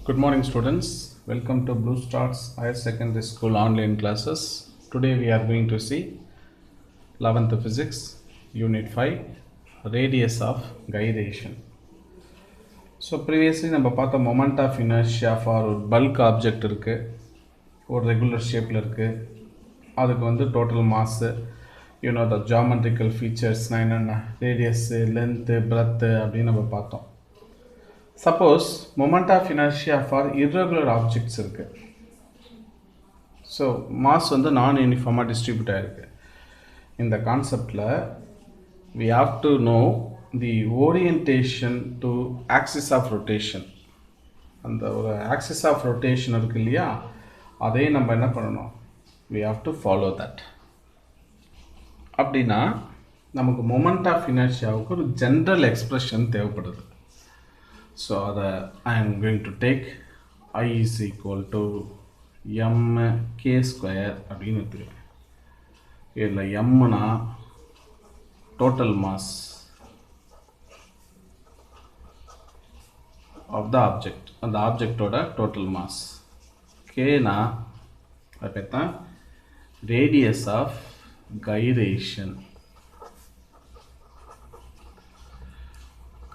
Good morning, students. Welcome to Blue Stars Higher Secondary School online classes. Today we are going to see 11th Physics, Unit 5, Radius of Gyration. So previously நம்ம பார்த்த moment of inertia for ஒரு bulk object இருக்கு, ஒரு regular shapeல இருக்கு, அதுக்கு வந்து total mass, the geometrical features, radius, length, breadth அப்படின்னு நம்ம பார்த்தோம். Suppose moment of inertia for irregular objects இருக்கு. So mass வந்து non-uniform distribute ஆயிருக்கு. இந்த கான்செப்ட்ல we have to know the orientation to axis of rotation. அந்த ஒரு axis of rotation இருக்கு இல்லையா, அதை நம்ம என்ன பண்ணணும், we have to follow that. அப்படின்னா நமக்கு moment of inertiaவுக்கு ஒரு general expression தேவைப்படுது. So I am going to take I is equal to mk square அப்படின்னு எடுத்துக்கிறேன். இதில் mனா total mass of the object, அந்த ஆப்ஜெக்டோட total mass. kனா அப்போ radius of gyration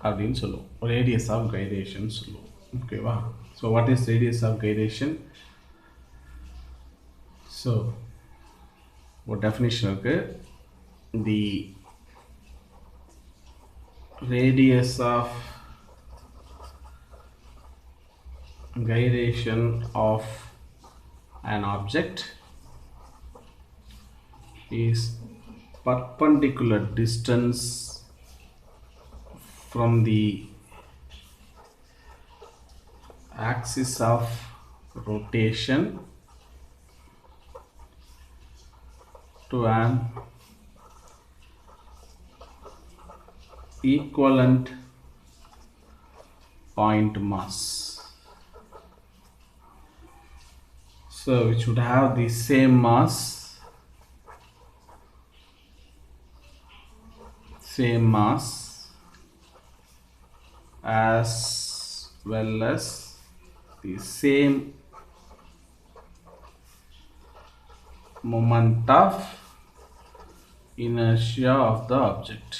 அப்படின்னு சொல்லுவோம். radius of gyration சொல்லுவோம். ஓகேவா? So what is radius of gyration? So ஒரு definition இருக்கு. The radius of gyration of an object is perpendicular distance from the axis of rotation to an equivalent point mass. So it should have the same mass as well as the same moment of inertia of the object.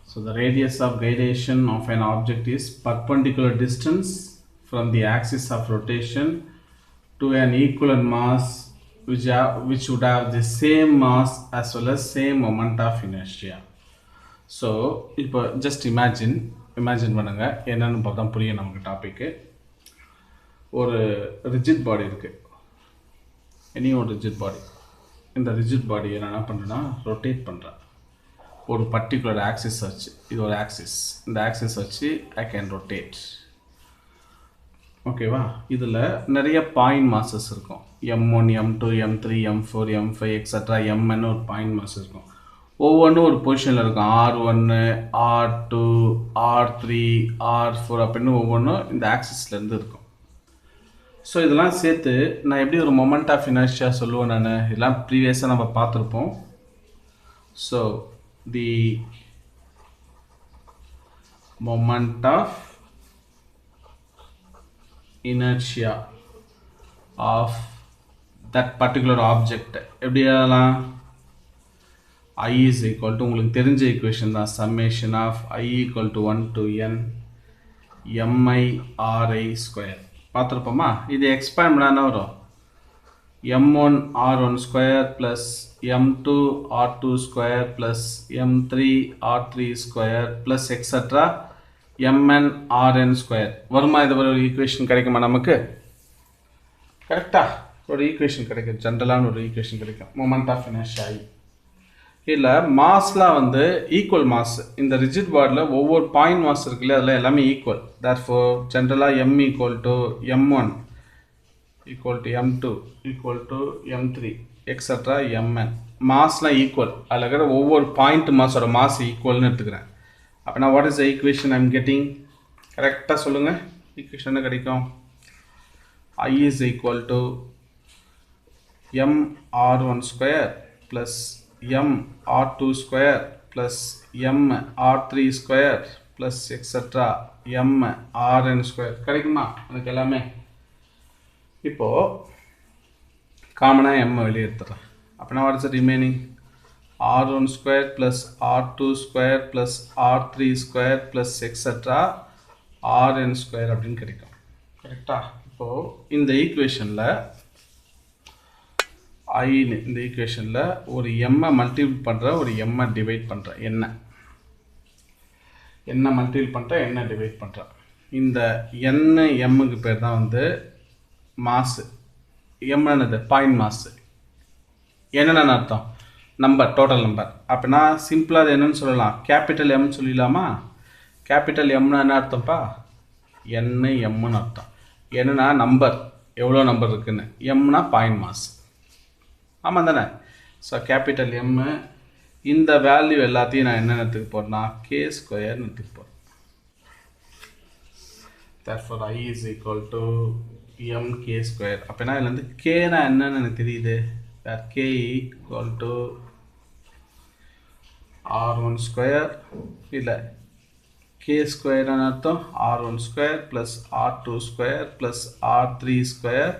So the radius of gyration of an object is perpendicular distance from the axis of rotation to an equivalent mass which would have the same mass as well as same moment of inertia. So இப்போ just imagine பண்ணுங்க, என்னன்னு பார்த்தா புரியும் நமக்கு topic. ஒரு rigid body இருக்கு, any ஒரு rigid body. இந்த ரிஜிட் பாடி என்ன பண்ணுறேன்னா ரொட்டேட் பண்ணுறேன் ஒரு பர்டிகுலர் ஆக்சிஸ் வச்சு. இது ஒரு ஆக்சிஸ், இந்த ஆக்சிஸ் வச்சு ஐ கேன் ரொட்டேட். ஓகேவா? இதில் நிறைய பாயிண்ட் மாசஸ் இருக்கும். m1, m2, m3, m4, m5 extra mn ஒரு பாயிண்ட் மாஸ் இருக்கும். ஒவ்வொன்றும் ஒரு பொசிஷனில் இருக்கும். r1, r2, r3, r4 அப்படின்னு ஒவ்வொன்றும் இந்த ஆக்சிஸ்லேருந்து இருக்கும். ஸோ இதெல்லாம் சேர்த்து நான் எப்படி ஒரு மொமெண்ட் ஆஃப் இனர்ஷியா சொல்லுவேன் நான், இதெல்லாம் ப்ரீவியஸாக நம்ம பார்த்துருப்போம். So the moment of inertia of that particular object எப்படி எழுதலாம்? I is equal to, உங்களுக்கு தெரிஞ்ச equation தான், summation of I equal to 1 to n mi ri square. பார்த்துருப்போமா? இது எக்ஸ்பேண்ட் பண்ணால் வரும் m1 r1 square plus m2 r2 square plus m3 r3 square plus etc mn rn square வருமா? இது ஒரு equation கிடைக்குமா நமக்கு? கரெக்டா? ஒரு ஈக்குவேஷன் கிடைக்கும், ஜென்ரலான ஒரு ஈக்குவேஷன் கிடைக்கும். மொமெண்ட் ஆஃப் இனர்ஷியா இல்லை மாஸ்லாம் வந்து ஈக்குவல் மாஸ். இந்த ரிஜிட் பாடியில் ஒவ்வொரு பாயிண்ட் மாஸ் இருக்குல்ல, அதில் எல்லாமே ஈக்குவல். தேர்ஃபோர் ஜென்ரலாக m equal to m1 equal to m2 equal to m3 extra mn. மாஸ்லாம் ஈக்குவல், அதில் இருக்கிற ஒவ்வொரு பாயிண்ட் மாஸோட மாஸ் ஈக்குவல்னு எடுத்துக்கிறேன். அப்படின்னா what is the equation I am getting? கரெக்டாக சொல்லுங்கள், ஈக்குவேஷன் என்ன கிடைக்கும்? I is equal to m r1 square plus m r2 square plus m r3 square plus etc m rn square கிடைக்குமா எனக்கு எல்லாமே இப்போ காமனா m வெளிய எடுத்துறேன் அப்பனா what is the remaining r1 square plus r2 square plus r3 square plus etc rn square அப்படினு கிடைக்கும் கரெக்ட்டா இப்போ இந்த ஈக்குவேஷன்ல I இந்த ஈக்குவேஷன்ல ஒரு m மல்டிபிள் பண்ற ஒரு m டிவைட் பண்ற என்ன மல்டிபிள் பண்ற என்ன டிவைட் பண்ற இந்த n m க்கு பேர் தான் வந்து மாஸ் m என்னது பாயிண்ட் மாஸ் என்னன்னு அர்த்தம் நம்பர் டோட்டல் நம்பர் அப்பனா சிம்பிளா அது என்னன்னு சொல்லலாம் கேபிட்டல் M சொல்லிடலாமா கேபிட்டல் M னா என்ன அர்த்தம்ப்பா n m ன்னு அர்த்தம் என்னன்னா நம்பர் எவ்வளவு நம்பர் இருக்குன்னு m னா பாயிண்ட் மாஸ் ஆமா தானே சோ கேபிட்டல் M இந்த வேல்யூ எல்லாத்தையும் நான் என்ன எடுத்துக்க போறேன்னா k ஸ்கொயர் எடுத்துக்க போறேன் therefore I is equal to mk square அப்பனா இதுல இருந்து k னா என்னன்னு எனக்கு தெரியுது that k equal to r1 square இல்ல k square னா அர்த்தம் r1 square plus r2 square plus r3 square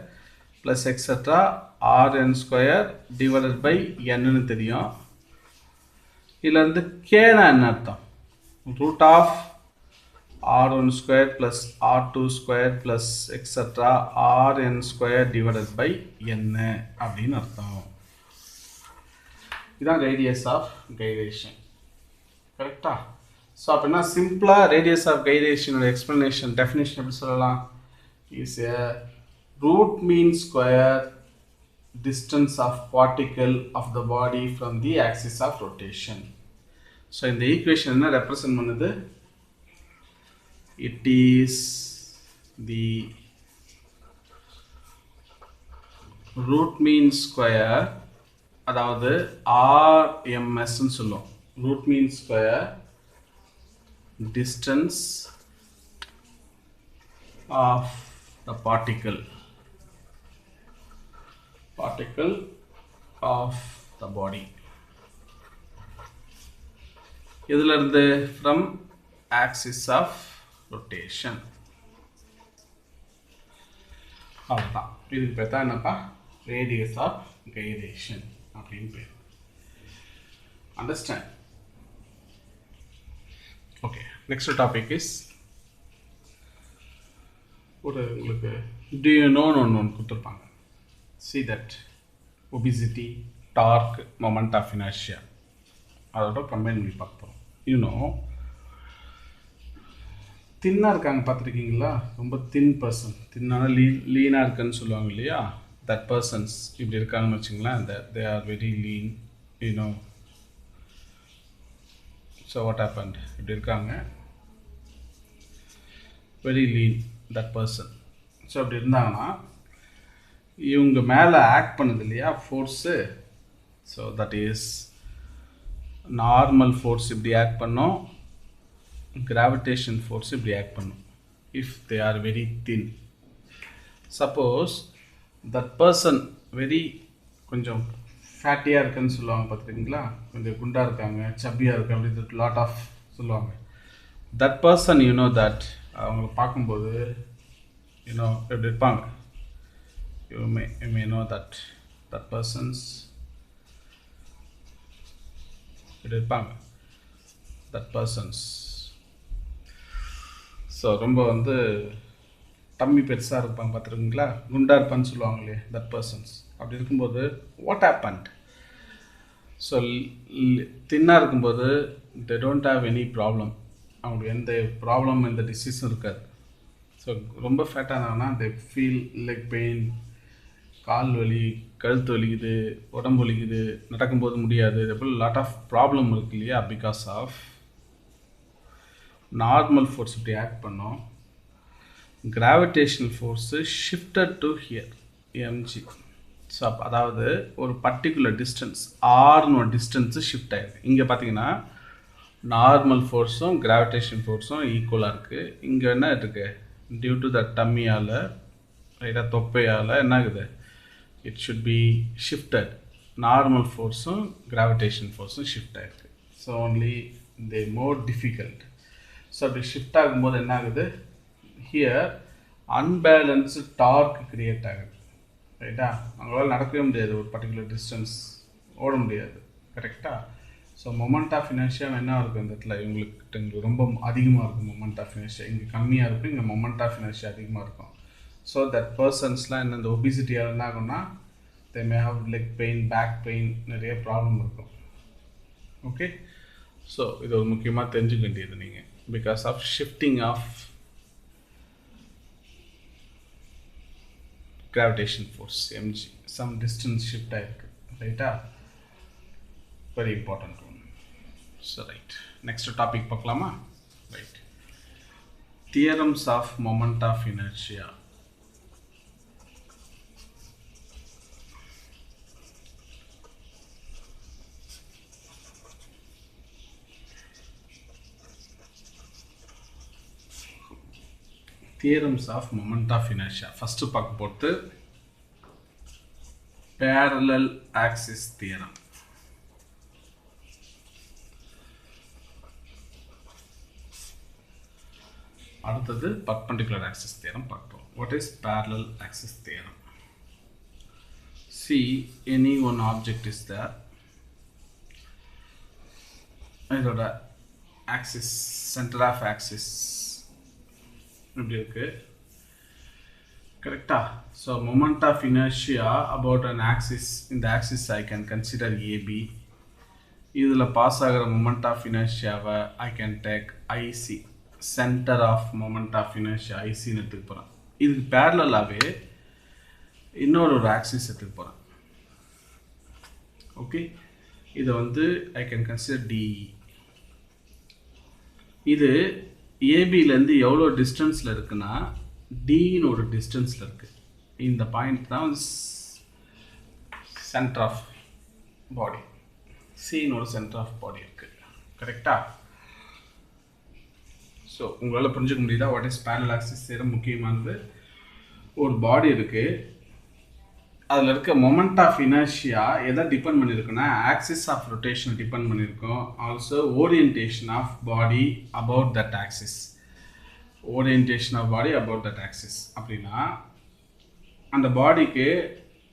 plus etc rn square divided by n னு தெரியும் இதுல இருந்து k னா என்ன அர்த்தம் root of r1 square plus r2 square plus etc rn square divided by n அப்படினு அர்த்தம் இதான் radius of gyration கரெக்ட்டா சோ அப்பனா சிம்பிளா radius of gyration ஓட explanation definition எப்படி சொல்லலாம் is a root mean square distance of particle of the body from the axis of rotation so இந்த equation என்ன represent பண்ணுது it is the root mean square அதாவது RMS ன்னு சொல்லுவோம் root mean square distance of the particle of the body இதுல இருந்து from axis of rotation அவ்வளவுதான் இதுக்கு பேர் தான் என்னப்பா radius of gyration அப்படின்னு பேர் understand okay next topic is ஒரு உங்களுக்கு do you know ஒன்னு கொடுத்திருப்பாங்க see that obesity torque moment of inertia அதோட கம்பைன் பண்ணி பார்ப்போம் you know தின்னா இருக்காங்க பார்த்திருக்கீங்களா ரொம்ப தின் பர்சன் தின்னான லீனா இருக்குன்னு சொல்லுவாங்க இல்லையா that persons இப்படி இருக்காங்கன்னு வச்சுங்களேன் they are very lean you know so what happened இப்படி இருக்காங்க very lean that person so அப்படி இருந்தாங்கன்னா இவங்க மேல ஆக்ட் பண்ணுது இல்லையா force so that is normal force இப்படி ஆக்ட் பண்ணோம் gravitation force இப்படி ஆக்ட் பண்ணும் if they are very thin suppose that person very கொஞ்சம் ஃபேட்டியா இருக்குன்னு சொல்லுவாங்க பாத்தீங்களா கொஞ்சம் குண்டா இருக்காங்க சப்பியா இருக்காங்க அப்படி lot of சொல்லுவாங்க that person you know that அவங்க பாக்கும்போது you know எப்படி இருப்பாங்க you may know that persons எப்படி இருப்பாங்க that persons so ரொம்ப வந்து டம்மி பெருசா இருப்பாங்க பாத்துறீங்களா குண்டா இருப்பான்னு சொல்லுவாங்களே that persons அப்படி இருக்கும்போது what happened so தின்னா இருக்கும்போது they don't have any problem அவங்களுக்கு எந்த ப்ராப்ளம் எந்த டிசீஸும் இருக்காது ஸோ ரொம்ப ஃபேட்டானாங்கன்னா they feel leg pain கால் வலி கழுத்து வலிக்குது உடம்பு வலிக்குது நடக்கும்போது முடியாது அப்படி லாட் ஆஃப் ப்ராப்ளம் இருக்கு இல்லையா பிகாஸ் ஆஃப் நார்மல் ஃபோர்ஸ் இப்படி ஆக்ட் பண்ணோம் gravitational force shifted to hear MG so அதாவது ஒரு பர்டிகுலர் டிஸ்டன்ஸ் ஆர்னு ஒரு டிஸ்டன்ஸு ஷிஃப்ட் ஆகிருக்கு இங்கே பார்த்தீங்கன்னா நார்மல் ஃபோர்ஸும் கிராவிடேஷன் ஃபோர்ஸும் ஈக்குவலாக இருக்குது இங்கே என்ன இருக்குது டியூ டு த டம்மியால் ரைட்டாக தொப்பையால் என்ன ஆகுது it should be shifted normal force gravitation ஃபோர்ஸும் ஷிஃப்ட் ஆயிருக்கு so only they more difficult. So அப்படி ஷிஃப்ட் ஆகும்போது என்ன ஆகுது, ஹியர் அன்பேலன்ஸ்டு டார்க் கிரியேட் ஆகுது. ரைட்டா? அவங்களால நடக்கவே முடியாது, ஒரு பர்டிகுலர் டிஸ்டன்ஸ் ஓட முடியாது. கரெக்டாக? ஸோ மொமெண்ட் ஆஃப் இனர்ஷியா என்ன இருக்கும் இந்த இடத்துல, இவங்களுக்கு ரொம்ப அதிகமாக இருக்கும் மொமெண்ட் ஆஃப் இனர்ஷியா. இங்கே கம்மியாக இருக்கும், இங்கே மொமெண்ட் ஆஃப் இனர்ஷியா அதிகமாக இருக்கும். ஸோ தட் பர்சன்ஸ்லாம் என்ன, இந்த ஒபிசிட்டியாக என்ன ஆகும்னா they may have leg pain, back pain, நிறைய ப்ராப்ளம் இருக்கும். ஓகே, ஸோ இது ஒரு முக்கியமாக தெரிஞ்சுக்க வேண்டியது நீங்கள், because of shifting of gravitation force mg, some distance shift ஆகிருக்கு. ரைட்டா? Very important one. So right, next topic பார்க்கலாமா? Right, theorems of moment of inertia. Theorems of moment of inertia first பார்க்க போகிறது parallel axis தியரம். அடுத்தது perpendicular axis theorem பார்ப்போம். What is parallel axis theorem? See, any one object is there. இதோட axis, center of axis இப்படி இருக்கு. கரெக்டா? So moment of inertia about an axis, இந்த axis I can consider AB. இதில் pass ஆகிற moment of இனர்ஷியாவை I can take IC, centre of moment of inertia ஐசின்னு எடுத்துக்க போகிறேன். இதுக்கு பேரலாகவே இன்னொரு ஆக்சிஸ் எடுத்துக்க போகிறேன். ஓகே, இதை வந்து ஐ கேன் கன்சிடர் டிஇ. இது ஏபியிலேருந்து எவ்வளோ டிஸ்டன்ஸில் இருக்குன்னா டின்னு ஒரு டிஸ்டன்ஸில் இருக்குது. இந்த பாயிண்ட் தான் சென்டர் ஆஃப் பாடி, சின்னு ஒரு சென்டர் ஆஃப் பாடி இருக்குது. கரெக்டாக? ஸோ உங்களால் புரிஞ்சுக்க முடியுதா what is parallel axis theorem? முக்கியமானது, ஒரு பாடி இருக்குது, அதில் இருக்க மொமெண்ட் ஆஃப் இனர்ஷியா எதை டிபெண்ட் பண்ணியிருக்குன்னா ஆக்சிஸ் ஆஃப் ரொட்டேஷன் டிபெண்ட் பண்ணியிருக்கோம். Also orientation of body about that axis. Orientation of body about that axis அப்படின்னா அந்த பாடிக்கு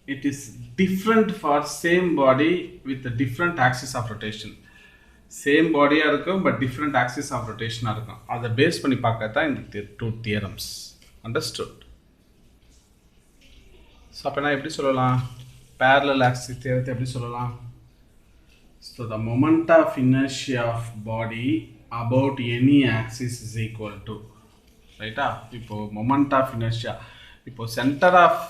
it is different for same body with different axis of rotation. Same பாடியாக இருக்கும் but different axis of ரொட்டேஷனாக இருக்கும். அதை base பண்ணி பார்க்க தான் இந்த டூ தியரம்ஸ். அண்டர்ஸ்டுட்? ஸோ அப்போ நான் எப்படி சொல்லலாம் parallel axis தியரத்தை எப்படி சொல்லலாம்? So the moment of inertia of body about any axis is equal to, ரைட்டா? இப்போ moment of inertia, இப்போ சென்டர் ஆஃப்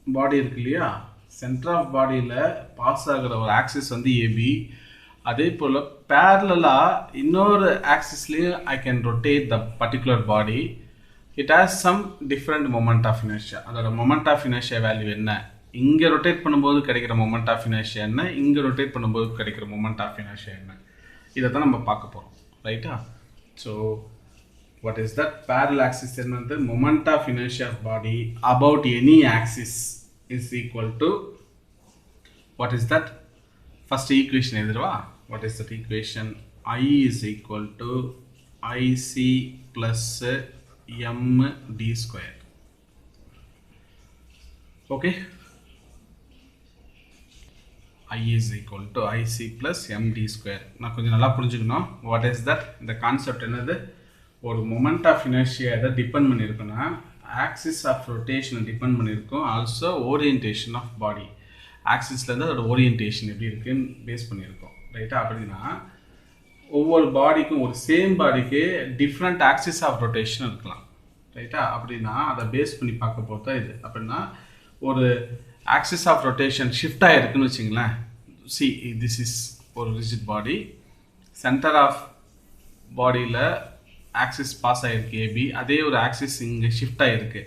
பாடி இருக்கு இல்லையா, சென்டர் ஆஃப் பாடியில் பாஸ் ஆகிற ஒரு ஆக்சிஸ் வந்து ஏபி. அதே போல் பேரலாக இன்னொரு ஆக்சிஸ்லேயும் I can rotate the particular body. It has some different moment of inertia. அதோட மொமெண்ட் ஆஃப் இனர்ஷியா வேல்யூ என்ன, இங்கே ரொட்டேட் பண்ணும்போது கிடைக்கிற மொமெண்ட் ஆஃப் இனர்ஷியா என்ன, இங்கே ரொட்டேட் பண்ணும்போது கிடைக்கிற மொமெண்ட் ஆஃப் இனர்ஷியா என்ன, இதை தான் நம்ம பார்க்க போகிறோம். ரைட்டா? So what is that parallel axis என்னது, moment of inertia of body about any axis is equal to what is that, first equation எழுதுவா. What is that equation? I is equal to IC plus md square. Okay, I is equal to IC plus md square. நான் கொஞ்சம் நல்லா புரிஞ்சுக்கணும். What is that, இந்த concept என்னது, ஒரு moment of inertia எதை depend பண்ணியிருக்குன்னா ஆக்சிஸ் ஆஃப் ரொட்டேஷனை டிபெண்ட் பண்ணியிருக்கோம். ஆல்சோ ஓரியன்டேஷன் ஆஃப் பாடி, ஆக்சிஸ்லேருந்து அதோட ஓரியன்டேஷன் எப்படி இருக்குன்னு பேஸ் பண்ணியிருக்கோம். ரைட்டா? அப்படின்னா ஒவ்வொரு பாடிக்கும், ஒரு சேம் பாடிக்கு டிஃப்ரெண்ட் ஆக்சிஸ் ஆஃப் ரொட்டேஷன் இருக்கலாம். ரைட்டா? அப்படின்னா அதை பேஸ் பண்ணி பார்க்க போகிறதா இது. அப்படின்னா ஒரு ஆக்சிஸ் ஆஃப் ரொட்டேஷன் ஷிஃப்ட் ஆகிருக்குன்னு வச்சிங்களேன். சி, திஸ் இஸ் ஒரு ரிஜிட் பாடி, சென்டர் ஆஃப் பாடியில் ஆக்சிஸ் பாஸ் ஆகிருக்கு ஏபி. அதே ஒரு ஆக்சிஸ் இங்கே ஷிஃப்ட் ஆகிருக்கு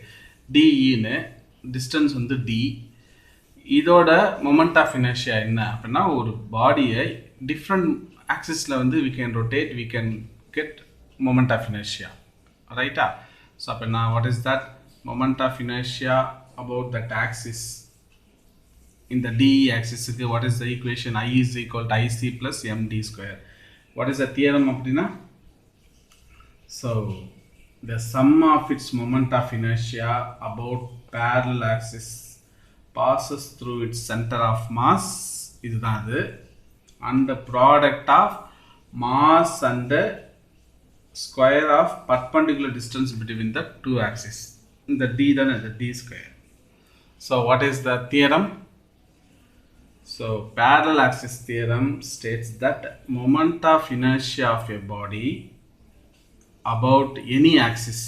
டிஇன்னு, டிஸ்டன்ஸ் வந்து டி. இதோட மொமெண்ட் ஆஃப் இனர்ஷியா என்ன அப்படின்னா ஒரு பாடியை டிஃப்ரெண்ட் ஆக்சிஸில் வந்து we can rotate, we can get moment of inertia. ரைட்டா? ஸோ அப்போ நான் what is that moment of inertia about that axis in the d axis, what is the equation? I is equal to ic plus md square. What is the theorem அப்படினா? So the sum of its moment of inertia about parallel axis passes through its center of mass, இதுதான் அது, and the product of mass and the square of perpendicular distance between the two axes. The d then the d square. So what is the theorem? So parallel axis theorem states that moment of inertia of a body about any axis,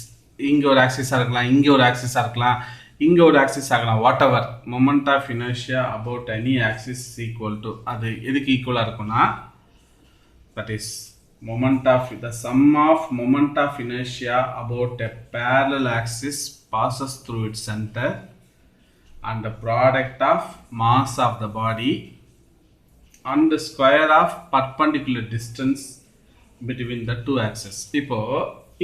இங்க ஒரு axis இருக்கலாம், இங்க ஒரு axis இருக்கலாம், இங்க ஒரு axis ஆகலாம், whatever, moment of inertia about any axis is equal to, அது எதுக்கு ஈக்குவலா இருக்கும்னா, that is moment of the sum of moment of inertia about a parallel axis passes through its center and the product of mass of the body and the square of perpendicular distance between the two axes. இப்போ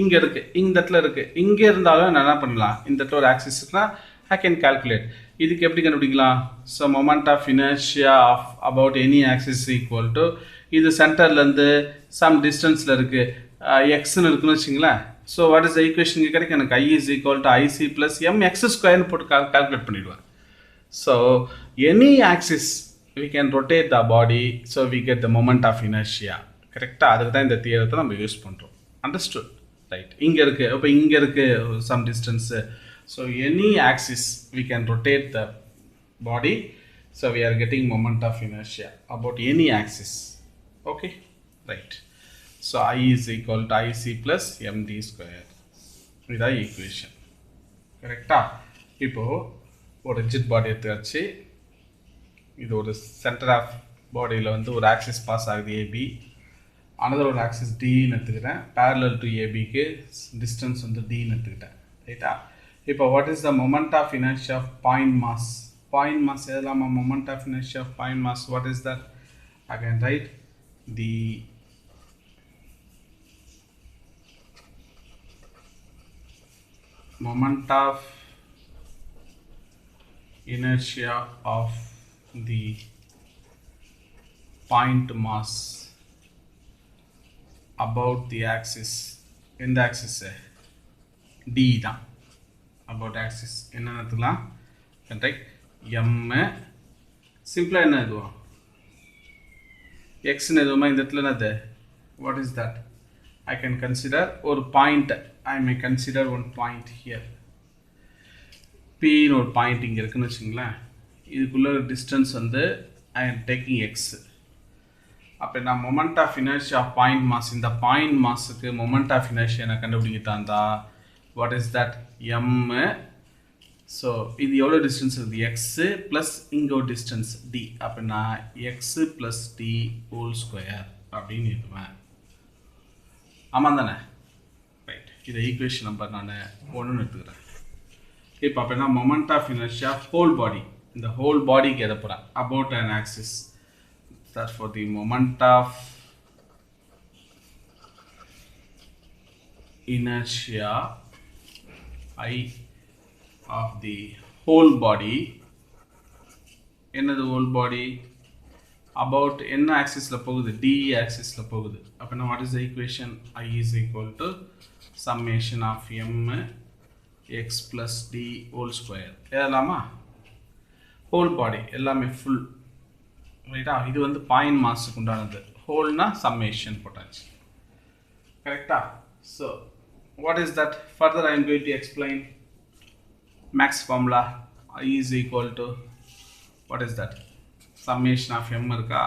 இங்க இருக்கு, இந்த இடத்துல இருக்கு, இங்க இருந்தாலும் நான் என்ன பண்ணலாம், இந்த இடத்துல ஒரு axis இருக்குனா I can calculate. இதுக்கு எப்படி கண்டுபிடிக்கலாம்? So moment of inertia of about any axis is equal to, இது சென்டர்ல இருந்து some distanceல இருக்கு, x ன்னு இருக்குன்னு வெச்சீங்களேன். So what is the equation இங்க கிடைக்கும்? எனக்கு I is equal to ic plus mx square ன்னு போட்டு கால்குலேட் பண்ணிடுவேன். So any axis we can rotate the body, so we get the moment of inertia. கரெக்ட்டா? அதுக்கு தான் இந்த தியரத்தை நம்ம யூஸ் பண்றோம். Understood? Right. இங்க இருக்கு, அப்ப இங்க இருக்கு some distance. So any axis we can rotate the body, so we are getting moment of inertia about any axis. Okay? Right. So I is equal to ic plus md square. இதுதான் equation. கரெக்ட்டா? இப்போ ஒரு rigid body எடுத்துச்சு, இது ஒரு centre of பாடியில் வந்து ஒரு ஆக்சிஸ் பாஸ் ஆகுது ஏபி, அனதர் ஒரு ஆக்சிஸ் டின்னு எடுத்துக்கிட்டேன், parallel to ஏபிக்கு டிஸ்டன்ஸ் வந்து டின்னு எடுத்துக்கிட்டேன். ரைட்டா? இப்போ what is the moment of inertia of point mass? Point mass எதெல்லாமா moment of inertia of point mass? What is that? I can write the moment of inertia of the point mass about the axis, in the axis d தான், about axis என்ன எடுத்துக்கலாம், right? m சிம்பிளா என்ன எழுதுவோம், x ன்னு எழுதுவோமா, இந்த இடத்துல என்னது, what is that? I can consider ஒரு point, I may consider one point here, p ன்னு ஒரு பாயிண்ட் இங்கே இருக்குன்னு வச்சுங்களேன், இதுக்குள்ள டிஸ்டன்ஸ் வந்து I am taking x. அப்போ நான் moment of inertia of point mass, இந்த பாயிண்ட் மாஸுக்கு மொமெண்ட் ஆஃப் இனர்ஷியா நான் கண்டுபிடிக்கிட்டாந்தா, what is that, m. So இது எவ்வளோ டிஸ்டன்ஸ் இருக்குது, எக்ஸு ப்ளஸ் இங்கே ஒரு டிஸ்டன்ஸ் டி, அப்போ நான் x plus d whole square அப்படின்னு இருக்குவேன். ஆமாம் தானே? ரைட். இதை ஈக்குவேஷன் நம்பர் நான் 1 எடுத்துக்கிறேன். இப்போ அப்போ என்ன, moment of inertia whole body, இந்த ஹோல் பாடிக்கு எதை போகிறேன், about an axis. Therefore the moment of inertia I of the whole body, என்னது whole body, about என்ன ஆக்சிஸில் போகுது, d ஆக்சிஸில் போகுது. அப்போ what is the equation? I is equal to summation of m x plus d whole square. எதலாமா whole body எல்லாமே full. ரைட்டா? இது வந்து point மாஸுக்கு உண்டானது, ஹோல்னா சம்மேஷன் போட்டாச்சு. கரெக்டா? So what is that? Further I am going to explain max formula. I is equal to what is that, summation of m இருக்கா,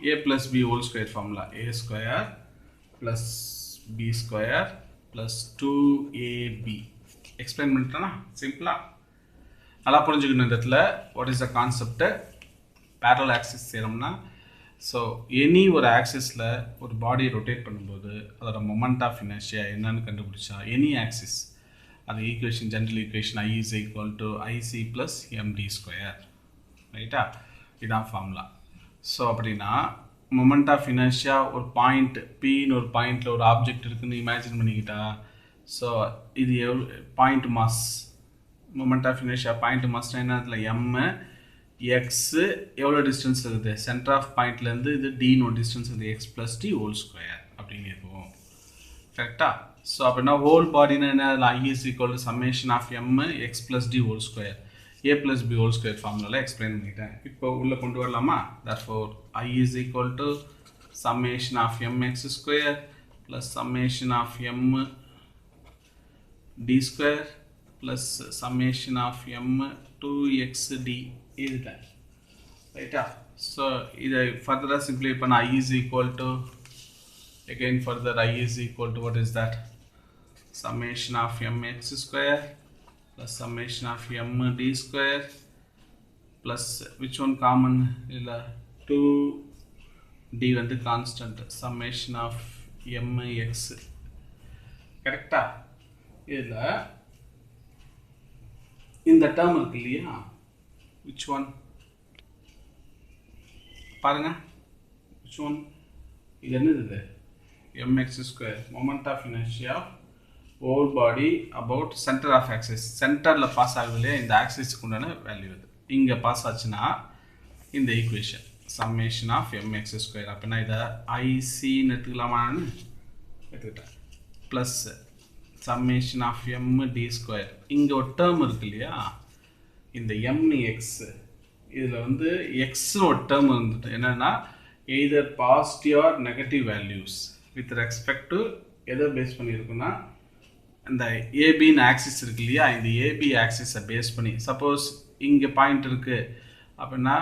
a plus b whole square formula, a square plus b square plus 2ab. Explain பண்ணிட்டேன்னா சிம்பிளா நல்லா புரிஞ்சுக்கணும் இந்த இடத்துல. What is the concept? parallel axis theoremனா, so any ஒரு ஆக்சிஸில் ஒரு பாடியை ரொட்டேட் பண்ணும்போது அதோட மொமெண்ட் ஆஃப் இனர்ஷியா என்னன்னு கண்டுபிடிச்சா, எனி ஆக்சிஸ் அது equation, general equation I is equal to ic plus md square. ரைட்டா? இதான் ஃபார்முலா. ஸோ அப்படின்னா மொமெண்ட் ஆஃப் இனர்ஷியா ஒரு பாயிண்ட் பின்னு ஒரு பாயிண்டில் ஒரு ஆப்ஜெக்ட் இருக்குன்னு இமேஜின் பண்ணிக்கிட்டா, ஸோ இது எவ்வளோ point mass, moment of inertia point மாஸ்னா என்ன, அதில் m எக்ஸ் எவ்வளோ டிஸ்டன்ஸ் இருக்குது சென்டர் ஆஃப் பாயிண்ட்லேருந்து இது டினோ டிஸ்டன்ஸ் இருக்குது x plus d whole square அப்படின்னு இருக்கும் கரெக்டாக ஸோ அப்படின்னா ஹோல் பாடினா என்ன I is equal to summation of m x plus d whole square a plus b whole square ஃபார்முலாவில் எக்ஸ்பிளைன் பண்ணிட்டேன் இப்போ உள்ளே கொண்டு வரலாமா therefore I is equal to summation of m X square plus summation of m D square plus summation of m 2xd இதுதான் ரைட்டா so இதை ஃபர்தராக சிம்பிளை பண்ண I is equal to again further I is equal to what is that summation of mx square plus summation of m d square plus which one common illa 2d வந்து constant summation of mx correct ah இதுல இந்த term இருக்கு இல்லையா which one பாருங்க which one இது என்னது mx square moment of inertia of whole body about center of axis centerல pass ஆகுதுல இந்த ஆக்சிஸ்க்கு உண்டான வேல்யூ இது இங்க பாஸ் ஆச்சுனா இந்த equation summation of mx square அப்பனா இத ic ன்னு எடுத்துக்கலாமான்னு எடுத்துட்டேன் plus summation of m d square இங்க ஒரு டேர்ம் இருக்கு இல்லையா இந்த mx இதுல வந்து x ஒரு டேர்ம் வந்து என்னன்னா either positive or negative values with respect to எதை பேஸ் பண்ணியிருக்குன்னா இந்த ஏபின்னு ஆக்சிஸ் இருக்கு இல்லையா இந்த ஏபி ஆக்சிஸை பேஸ் பண்ணி சப்போஸ் இங்கே பாயிண்ட் இருக்குது அப்படின்னா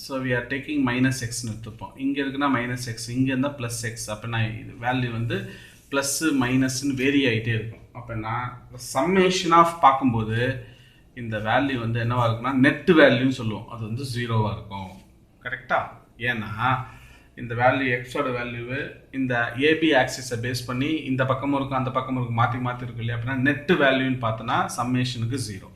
so we are taking minus எக்ஸ்னு எடுத்துப்போம் இங்கே இருக்குன்னா மைனஸ் எக்ஸ் இங்கே இருந்தால் ப்ளஸ் எக்ஸ் அப்படின்னா இது வேல்யூ வந்து ப்ளஸ்ஸு மைனஸ்ன்னு வேரி ஆகிட்டே இருக்கும் அப்படின்னா சம்மேஷன் ஆஃப் பார்க்கும்போது இந்த வேல்யூ வந்து என்னவாக இருக்குன்னா நெட் வேல்யூன்னு சொல்லுவோம் அது வந்து ஜீரோவாக இருக்கும் கரெக்டாக ஏன்னா இந்த வேல்யூ எக்ஸோட வேல்யூவு இந்த ஏபி ஆக்சிஸை பேஸ் பண்ணி இந்த பக்கமும் இருக்கும் அந்த பக்கமும் இருக்கும் மாற்றி இருக்கும் இல்லையா அப்படின்னா நெட் வேல்யூன்னு பார்த்தோன்னா சம்மேஷனுக்கு ஜீரோ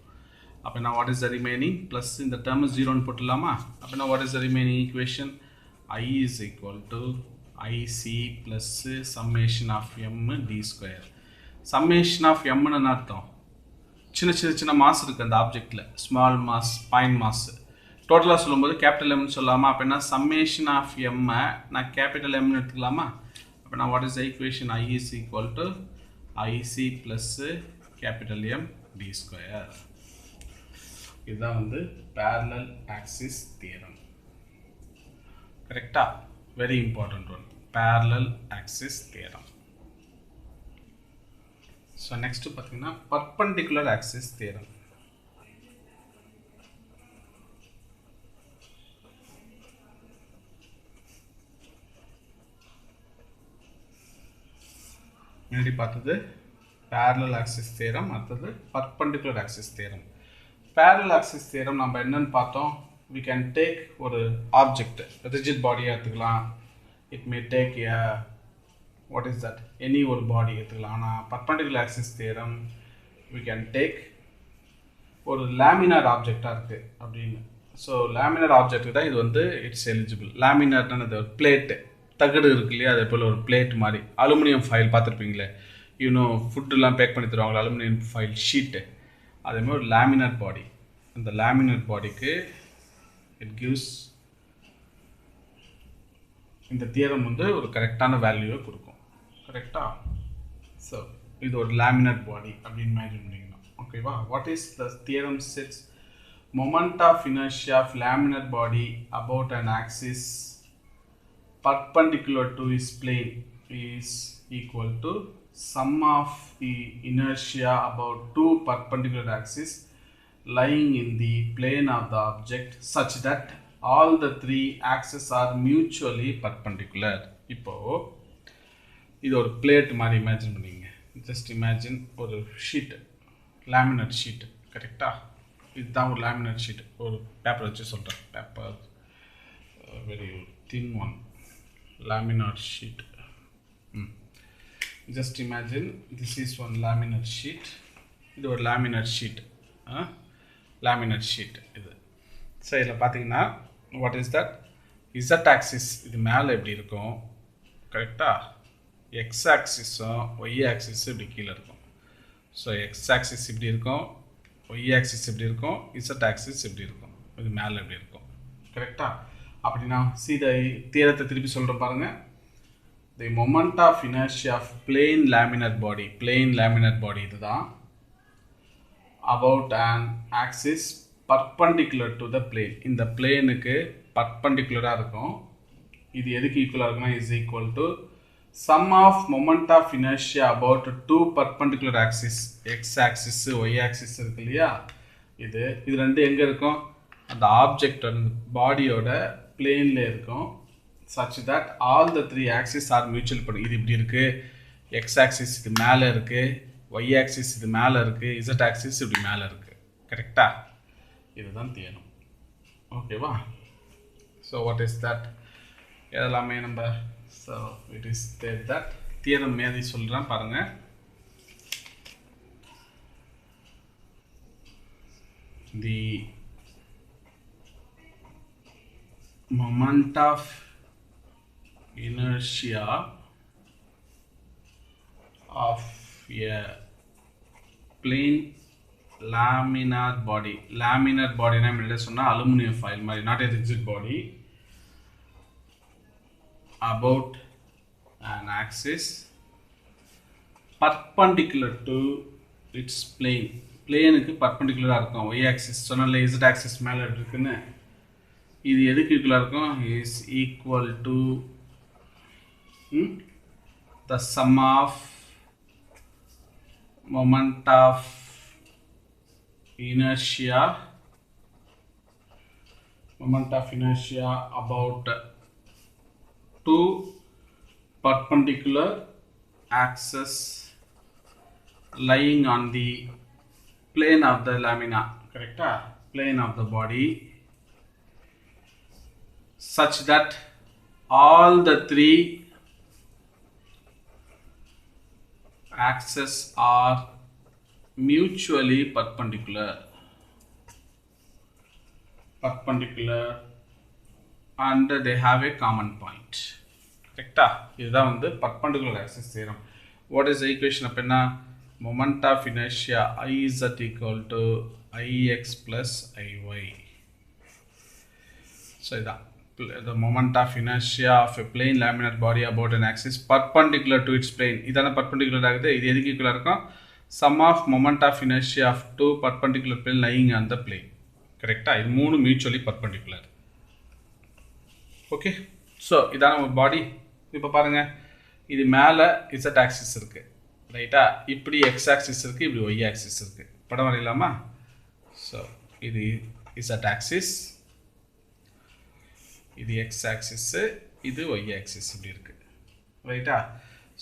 அப்படின்னா what is the remaining plus இந்த டேர்ம் ஜீரோன்னு போட்டுடலாமா அப்படின்னா what is the remaining equation I is equal to IC plus summation of m D square summation of எம்னு அர்த்தம் சின்ன மாஸ் இருக்குது அந்த ஆப்ஜெக்டில் ஸ்மால் மாஸ் பாயிண்ட் மாஸ் டோட்டலாக சொல்லும்போது கேபிட்டல் எம்னு சொல்லாமா அப்படின்னா சம்மேஷன் ஆஃப் எம்மை நான் கேபிட்டல் எம்னு எடுத்துக்கலாமா அப்படின்னா what is the equation I is equal to IC plus capital M D square இதுதான் வந்து பேரலல் ஆக்சிஸ் தியரம் கரெக்டா very important one parallel axis theorem so next பார்த்தீங்கன்னா பர்பண்டிகுலர் ஆக்சிஸ் தியரம் முன்னாடி பார்த்தது parallel axis theorem அடுத்தது perpendicular axis theorem parallel axis theorem நம்ம என்னன்னு பார்த்தோம் we can take ஒரு object rigid body எடுத்துக்கலாம் it may take a what is that any ஒரு body எடுத்துக்கலாம் ஆனா perpendicular axis theorem we can take ஒரு laminar object இருக்கு அப்படினு so laminar object தான் இது வந்து it's eligible laminar ன்றது ஒரு plate தகடு இருக்கு இல்லையா அதே போல் ஒரு பிளேட் மாதிரி அலுமினியம் ஃபைல் பார்த்துருப்பீங்களே ஃபுட்டுலாம் பேக் பண்ணி தருவாங்களா அலுமினியம் ஃபைல் ஷீட்டு அதேமாதிரி ஒரு லேமினர் பாடி அந்த லேமினர் பாடிக்கு இட் கிவ்ஸ் இந்த தியரம் வந்து ஒரு கரெக்டான வேல்யூவை கொடுக்கும் கரெக்டாக ஸோ இது ஒரு லேமினர் பாடி அப்படின்னு இமேஜின் பண்ணிக்கணும் ஓகேவா what is the theorem sets moment of inertia of laminar body about an axis perpendicular to its plane is equal to sum of the inertia about two perpendicular axes lying in the plane of the object such that all the three axes are mutually perpendicular. இப்போ இது ஒரு plate மாதிரி imagine பண்ணிங்க just imagine ஒரு sheet laminate sheet கரெக்டா இதுதான் ஒரு laminate sheet ஒரு பேப்பர் வச்சு சொல்கிறேன் paper very thin one laminar sheet just imagine this is one laminar sheet இது ஒரு laminar sheet laminar sheet இது ஸோ இதில் பார்த்தீங்கன்னா what is that z axis இது மேலே எப்படி இருக்கும் கரெக்டாக x axisம் y axis இப்படி கீழே இருக்கும் ஸோ x axis இப்படி இருக்கும் y axis இப்படி இருக்கும் z axis இப்படி இருக்கும் இது மேலே எப்படி இருக்கும் கரெக்டா? அப்படின்னா see the தியரத்தை திருப்பி சொல்கிறேன் பாருங்க. The moment of inertia of plane laminar body இதுதான் about an axis perpendicular to the plane. இந்த பிளேனுக்கு பர்பண்டிகுலராக இருக்கும். இது எதுக்கு ஈக்குவலாக இருக்குன்னா is equal to sum of moment of inertia about two perpendicular axis, x axis y axis இருக்கு இல்லையா, இது ரெண்டு எங்கே இருக்கும், அந்த ஆப்ஜெக்ட் பாடியோட பிளேனில் இருக்கும், such that all the three axes are mutual இது இப்படி இருக்குது, x axis இது மேலே இருக்குது, y axis இது மேலே இருக்குது, z axis இப்படி மேலே இருக்குது. கரெக்டா? இதுதான் தியரம். ஓகேவா? ஸோ வாட் இஸ் தட் எல்லாமே நம்ம so it is that theorem மேதி சொல்கிறேன் பாருங்கள். தி moment of inertia of a plane laminar body na முன்னாடி சொன்னா அலுமினியம் ஃபாயில் மாதிரி, not a rigid body, about an axis perpendicular to its plane. பிளேனுக்கு பர்பண்டிகுலராக இருக்கும். y axis சொன்னால z axis மேலே இருக்குன்னு, இது எதுக்கு ஈக்குவலாக இருக்கும், is equal to the sum of moment of inertia about two perpendicular axes lying on the plane of the lamina, correcta, plane of the body, such that all the three axes are mutually perpendicular and they have a common point. கரெக்டா? இதுதான் வந்து perpendicular axis theorem. What is the equation அப்படின்னா moment of inertia Iz equal to Ix plus Iy. So இதான் the moment of inertia of a plane laminar body about an axis perpendicular to its plane. இதான perpendicular ஆகுது. இது எதுக்கு ஈக்குவலாக இருக்கும், sum of moment of inertia of two perpendicular plane lying on the plane. கரெக்டா? இது மூணு மியூச்சுவலி பர்பண்டிகுலர். ஓகே, ஸோ இதான ஒரு பாடி. இப்போ பாருங்க, இது மேலே z ஆக்சிஸ் இருக்கு, ரைட்டா, இப்படி x ஆக்சிஸ் இருக்கு, இப்படி y ஆக்சிஸ் இருக்கு. படம் வரையலாமா? ஸோ இது z ஆக்சிஸ், இது x ஆக்சிஸ், இது y ஆக்சிஸ் இப்படி இருக்கு, ரைட்டா.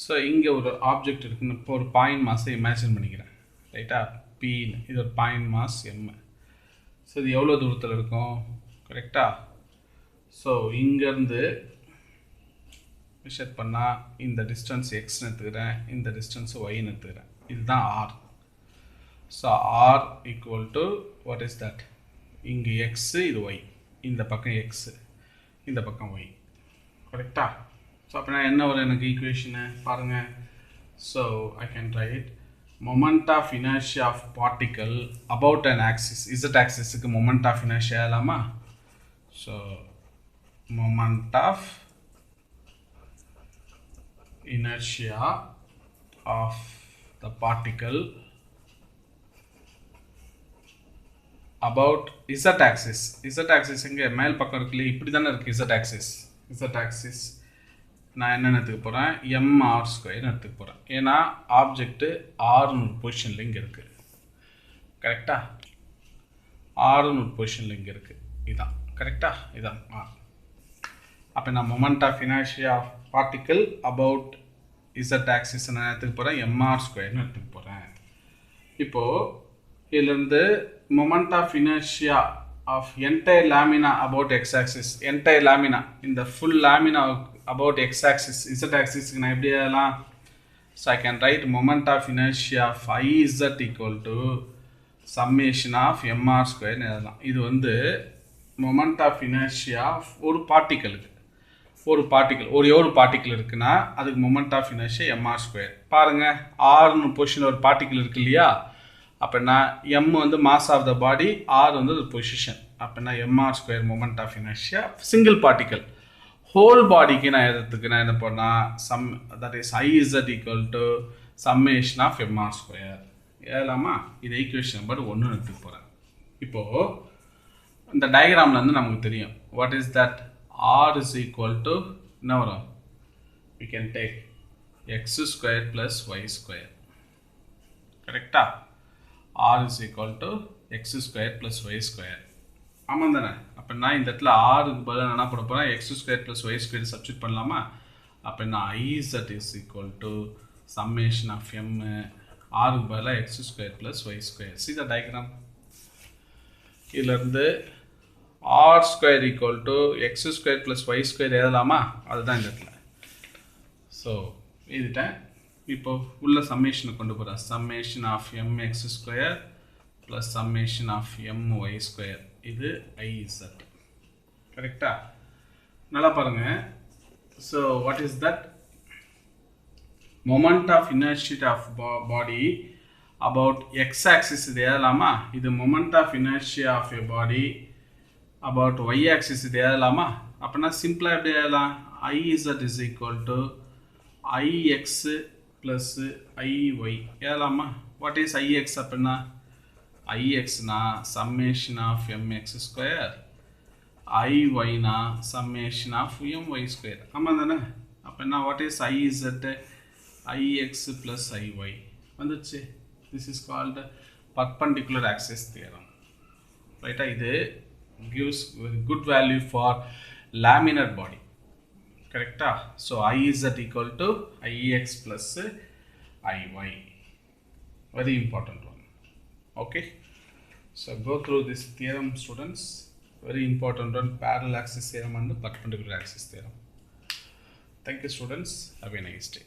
ஸோ இங்கே ஒரு ஆப்ஜெக்ட் இருக்குன்னு இப்போ ஒரு பாயிண்ட் மாஸை இமேஜின் பண்ணிக்கிறேன், ரைட்டா, பின்னு. இது ஒரு பாயிண்ட் மாஸ் m. ஸோ இது எவ்வளோ தூரத்தில் இருக்கும், கரெக்டா? ஸோ இங்கேருந்து மெஷர் பண்ணால் இந்த டிஸ்டன்ஸ் எக்ஸ்ன்னு எடுத்துக்கிறேன், இந்த டிஸ்டன்ஸ் ஒய்ன்னு எடுத்துக்கிறேன். இதுதான் R. So R equal to what is that, இங்கே எக்ஸு, இது ஒய், இந்த பக்கம் எக்ஸு, இந்த பக்கம் ஒய், கரெக்டா? ஸோ அப்படின்னா என்ன ஒரு எனக்கு ஈக்குவேஷனு பாருங்கள். So I can right moment of inertia of particle about an axis, z axisக்கு moment of inertia இல்லாமா? So moment of inertia of the particle about z axis. z axis இங்கே மேல் பக்கம் இருக்குல்ல, இப்படி தானே இருக்குது z axis. z axis நான் என்ன எடுத்துக்க போகிறேன், mr² எடுத்துக்க போகிறேன். ஏன்னா ஆப்ஜெக்ட்டு ஆறுன்னு ஒரு பொசிஷனில் இங்கே இருக்குது, கரெக்டா? ஆறுன்னு ஒரு பொசிஷனில் இங்கே இருக்குது, இதுதான் கரெக்டா, இதுதான் ஆர். அப்போ நான் moment of inertia of particle about z axis நான் எடுத்துக்க போகிறேன், mr² எடுத்துக்க போகிறேன். இப்போது இதிலிருந்து moment of inertia of entire lamina about x-axis, entire lamina, in the full lamina about x-axis, z-axis நான் எப்படி எழுதலாம்? So I can write moment of inertia of Iz equal to summation of mr² எழுதலாம். இது வந்து moment of inertia of ஒரு பார்ட்டிக்கலுக்கு, ஒரு particle இருக்குன்னா அதுக்கு moment of inertia mr². பாருங்கள், ஆர்னு பொசிஷனில் ஒரு பார்ட்டிக்கல் இருக்கு இல்லையா, அப்படின்னா m வந்து mass of the body, R வந்து ஒரு பொசிஷன். அப்படின்னா mr square moment of inertia single particle. whole bodyக்கு நான் எழுதுறதுக்கு நான் என்ன பண்ணா sum that is Iz equal to summation of mr square எழுதலாமா? இது ஈக்குவேஷன் நம்பர் 1 எடுத்து போறேன். இப்போ இந்த டயகிராம்ல இருந்து நமக்கு தெரியும் what is that r is equal to என்ன வரும்? we can take x square plus y square. கரெக்டா? r is equal to x square plus y square. ஆமாம் தானே? அப்போ நான் இந்த இடத்துல ஆருக்கு பதிலாக என்ன பண்ண போகிறேன்? x square plus y square substitute பண்ணலாமா? அப்போ நான் Iz is equal to summation of m ஆருக்கு பதிலாக x square plus y square. See the diagram? இதிலிருந்து r square equal to x square plus y square எழுதலாமா? அதுதான் இந்த இடத்துல. ஸோ எழுதிட்டேன். இப்போ உள்ள சம்மேஷனை கொண்டு போகிறேன். Summation of mx square plus summation of my square. இது Iz. கரெக்டா? நல்லா பாருங்க. So what is that? moment of inertia of body about x axis இது எழுதலாமா? இது moment of inertia of a body about y axis இது எழுதலாமா? அப்படின்னா சிம்பிளாக எப்படி எழுதலாம்? Iz is equal to Ix plus Iy எழுதலாமா? வாட் இஸ் Ix அப்படின்னா Ixனா summation of mx ஸ்கொயர், Iyனா summation of my ஸ்கொயர். ஆமாம் தானே? அப்படின்னா what is Iz? Ix plus Iy வந்துச்சு. This is called perpendicular axis theorem. ரைட்டா? இது gives good value for laminar body. கரெக்டா? So Iz equal to Ix plus Iy. Very important one. Okay, so go through this theorem, students. Very important one, parallel axis theorem and perpendicular axis theorem. Thank you, students. Have a nice day.